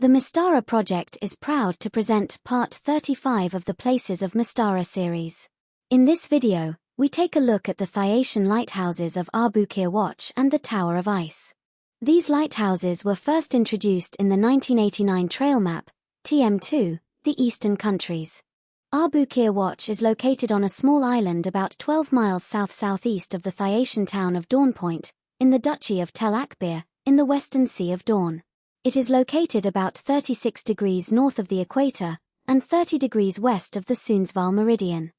The Mystara project is proud to present Part 35 of the Places of Mystara series. In this video, we take a look at the Thyatian lighthouses of Abukir Watch and the Tower of Ice. These lighthouses were first introduced in the 1989 trail map, TM2, the Eastern Countries. Abukir Watch is located on a small island about 12 miles south-southeast of the Thyatian town of Dawn Point, in the Duchy of Tel Akbir, in the western Sea of Dawn. It is located about 36 degrees north of the equator, and 30 degrees west of the Sundsvall meridian.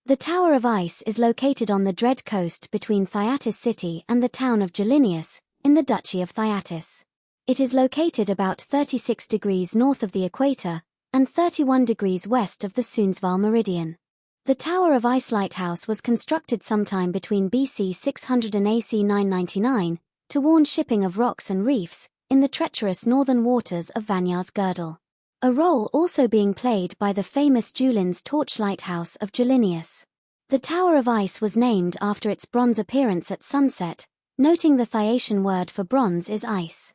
The Tower of Ice is located on the Dread coast between Thyatys city and the town of Gelinius, in the Duchy of Thyatys. It is located about 36 degrees north of the equator, and 31 degrees west of the Sundsvall meridian. The Tower of Ice lighthouse was constructed sometime between BC 600 and AC 999, to warn shipping of rocks and reefs, in the treacherous northern waters of Vanyar's girdle. A role also being played by the famous Julin's torch lighthouse of Gelinius. The Tower of Ice was named after its bronze appearance at sunset, noting the Thyatian word for bronze is ice.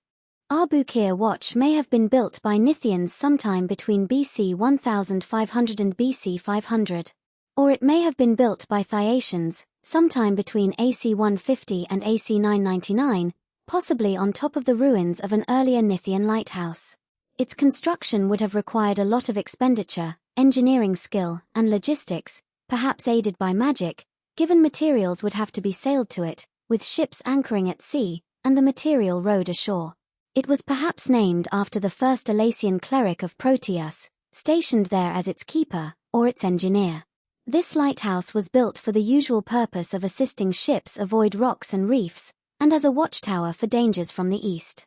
Abukir Watch may have been built by Nithians sometime between BC 1500 and BC 500. Or it may have been built by Thyatians, sometime between AC 150 and AC 999, possibly on top of the ruins of an earlier Nithian lighthouse. Its construction would have required a lot of expenditure, engineering skill, and logistics, perhaps aided by magic, given materials would have to be sailed to it, with ships anchoring at sea, and the material rowed ashore. It was perhaps named after the first Alasian cleric of Proteus, stationed there as its keeper, or its engineer. This lighthouse was built for the usual purpose of assisting ships avoid rocks and reefs, and as a watchtower for dangers from the east.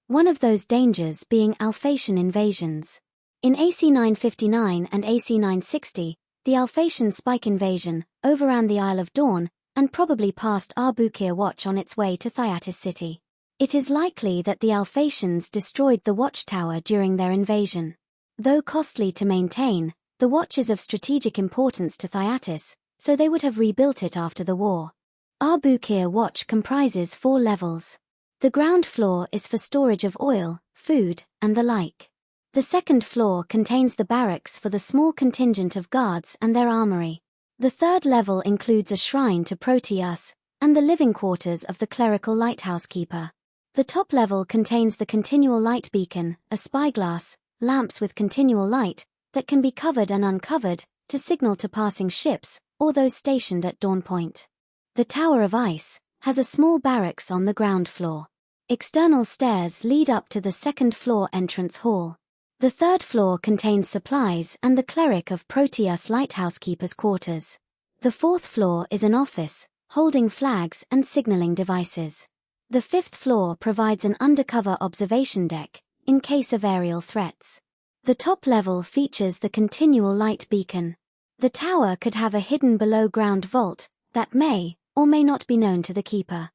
One of those dangers being Alphatian invasions. In AC 959 and AC 960, the Alphatian spike invasion overran the Isle of Dawn, and probably passed Abukir Watch on its way to Thyatys city. It is likely that the Alphatians destroyed the watchtower during their invasion. Though costly to maintain, the watch is of strategic importance to Thyatys, so they would have rebuilt it after the war. Abukir Watch comprises 4 levels. The ground floor is for storage of oil, food, and the like. The second floor contains the barracks for the small contingent of guards and their armory. The third level includes a shrine to Proteus, and the living quarters of the clerical lighthouse keeper. The top level contains the continual light beacon, a spyglass, lamps with continual light, that can be covered and uncovered, to signal to passing ships, or those stationed at Dawn Point. The Tower of Ice has a small barracks on the ground floor. External stairs lead up to the second floor entrance hall. The third floor contains supplies and the cleric of Proteus lighthouse keeper's quarters. The fourth floor is an office, holding flags and signaling devices. The fifth floor provides an undercover observation deck, in case of aerial threats. The top level features the continual light beacon. The tower could have a hidden below-ground vault, that may or may not be known to the keeper.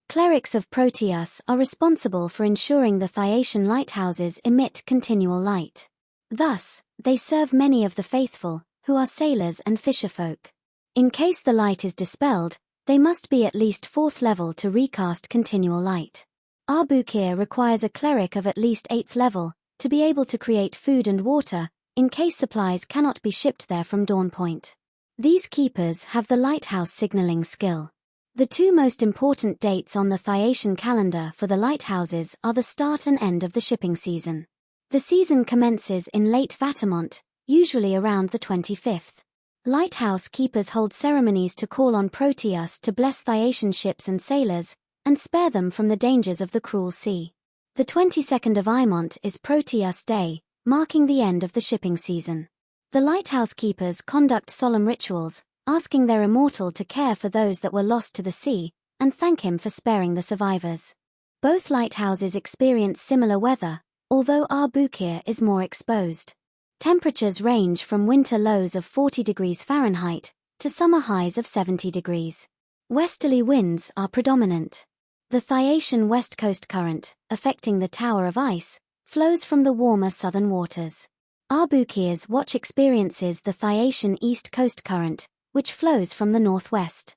Clerics of Proteus are responsible for ensuring the Thyatian lighthouses emit continual light. Thus, they serve many of the faithful, who are sailors and fisherfolk. In case the light is dispelled, they must be at least 4th level to recast continual light. Abukir requires a cleric of at least 8th level, to be able to create food and water, in case supplies cannot be shipped there from Dawn Point. These keepers have the lighthouse signaling skill. The 2 most important dates on the Thyatian calendar for the lighthouses are the start and end of the shipping season. The season commences in late Vatamont, usually around the 25th. Lighthouse keepers hold ceremonies to call on Proteus to bless Thyatian ships and sailors, and spare them from the dangers of the cruel sea. The 22nd of Imont is Proteus Day, marking the end of the shipping season. The lighthouse keepers conduct solemn rituals, asking their immortal to care for those that were lost to the sea, and thank him for sparing the survivors. Both lighthouses experience similar weather, although Abukir is more exposed. Temperatures range from winter lows of 40 degrees Fahrenheit, to summer highs of 70 degrees. Westerly winds are predominant. The Thyatian west coast current, affecting the Tower of Ice, flows from the warmer southern waters. Abukir's watch experiences the Thyatian east coast current, which flows from the northwest.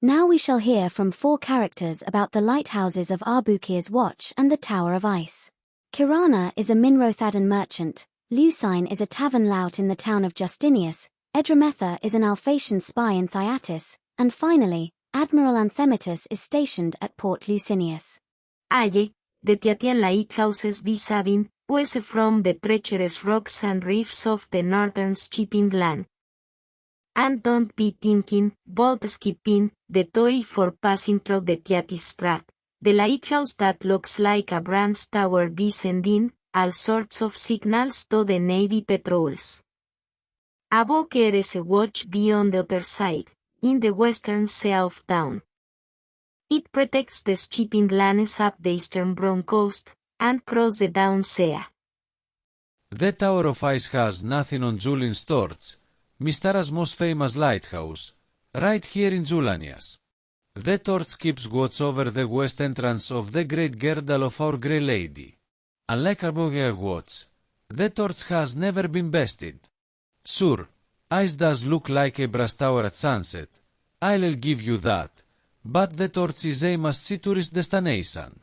Now we shall hear from 4 characters about the lighthouses of Abukir's watch and the Tower of Ice. Kirana is a Minrothadan merchant, Lucine is a tavern lout in the town of Justinius, Edrametha is an Alphatian spy in Thyatis, and finally, Admiral Anthemitus is stationed at Port Licinius. Aye, the Thyatian lighthouses be saving, west from the treacherous rocks and reefs of the northern shipping land. And don't be thinking, boat skipping, the toy for passing through the Thyatys Strait. The lighthouse that looks like a bronze tower be sending all sorts of signals to the Navy patrols. Abukir is a watch beyond the other side, in the western sea of town. It protects the shipping lanes up the eastern Brown coast, and cross the down sea. The Tower of Ice has nothing on Julin's torch, Mystara's most famous lighthouse, right here in Julanias. The torch keeps watch over the west entrance of the Great Girdle of Our Grey Lady. Unlike Abukir watch, the torch has never been bested. Sure, ice does look like a brass tower at sunset, I'll give you that, but the torch is a must-see tourist destination.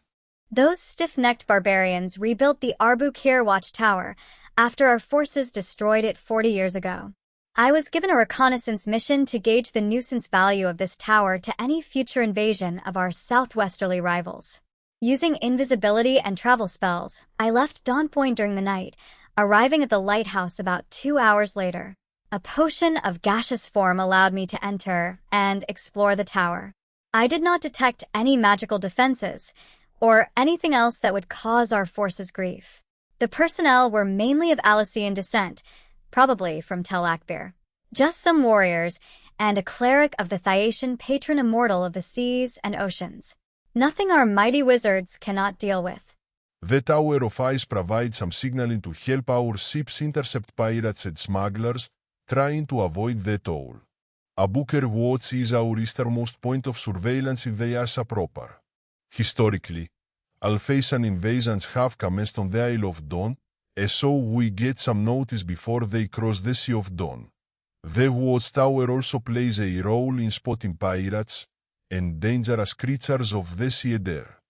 Those stiff-necked barbarians rebuilt the Abukir watchtower after our forces destroyed it 40 years ago. I was given a reconnaissance mission to gauge the nuisance value of this tower to any future invasion of our southwesterly rivals. Using invisibility and travel spells, I left Dawn Point during the night, arriving at the lighthouse about 2 hours later. A potion of gaseous form allowed me to enter and explore the tower. I did not detect any magical defenses, or anything else that would cause our forces grief. The personnel were mainly of Alician descent, probably from Tel Akbir. Just some warriors, and a cleric of the Thyatian patron immortal of the seas and oceans. Nothing our mighty wizards cannot deal with. The Tower of Ice provides some signaling to help our ships intercept pirates and smugglers trying to avoid the toll. Abukir Watch is our easternmost point of surveillance in the Asa proper. Historically, Alphasian invasions have commenced on the Isle of Dawn, so we get some notice before they cross the Sea of Dawn. The watchtower also plays a role in spotting pirates and dangerous creatures of the sea and air.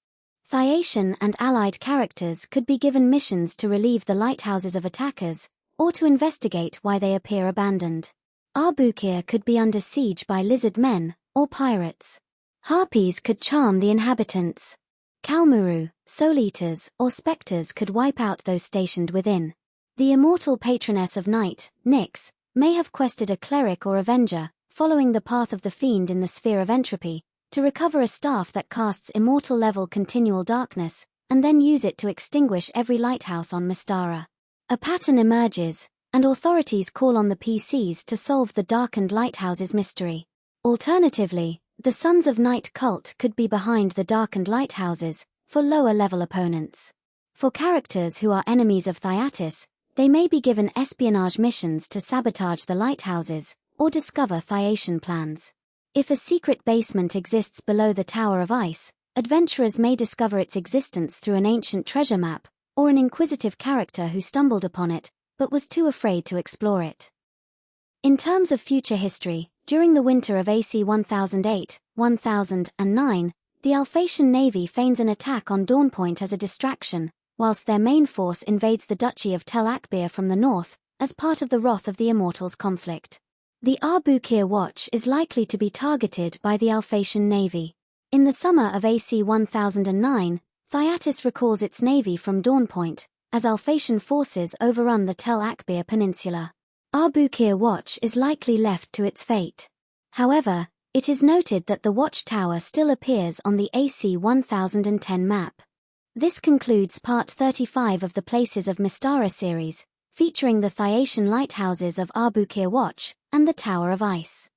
Thyatian and allied characters could be given missions to relieve the lighthouses of attackers, or to investigate why they appear abandoned. Abukir could be under siege by lizard men, or pirates. Harpies could charm the inhabitants. Kalmuru, soul-eaters, or spectres could wipe out those stationed within. The immortal patroness of night, Nyx, may have quested a cleric or avenger, following the path of the fiend in the sphere of entropy, to recover a staff that casts immortal-level continual darkness, and then use it to extinguish every lighthouse on Mystara. A pattern emerges, and authorities call on the PCs to solve the darkened lighthouses mystery. Alternatively, the Sons of Night cult could be behind the darkened lighthouses, for lower-level opponents. For characters who are enemies of Thyatis, they may be given espionage missions to sabotage the lighthouses, or discover Thyatian plans. If a secret basement exists below the Tower of Ice, adventurers may discover its existence through an ancient treasure map, or an inquisitive character who stumbled upon it, but was too afraid to explore it. In terms of future history, during the winter of AC 1008-1009, the Alphatian navy feigns an attack on Dawn Point as a distraction, whilst their main force invades the Duchy of Tel Akbir from the north, as part of the Wrath of the Immortals conflict. The Abukir Watch is likely to be targeted by the Alphatian navy. In the summer of AC 1009, Thyatis recalls its navy from Dawn Point, as Alphatian forces overrun the Tel Akbir peninsula. Abukir Watch is likely left to its fate. However, it is noted that the watchtower still appears on the AC 1010 map. This concludes part 35 of the Places of Mystara series, featuring the Thyatian lighthouses of Abukir Watch and the Tower of Ice.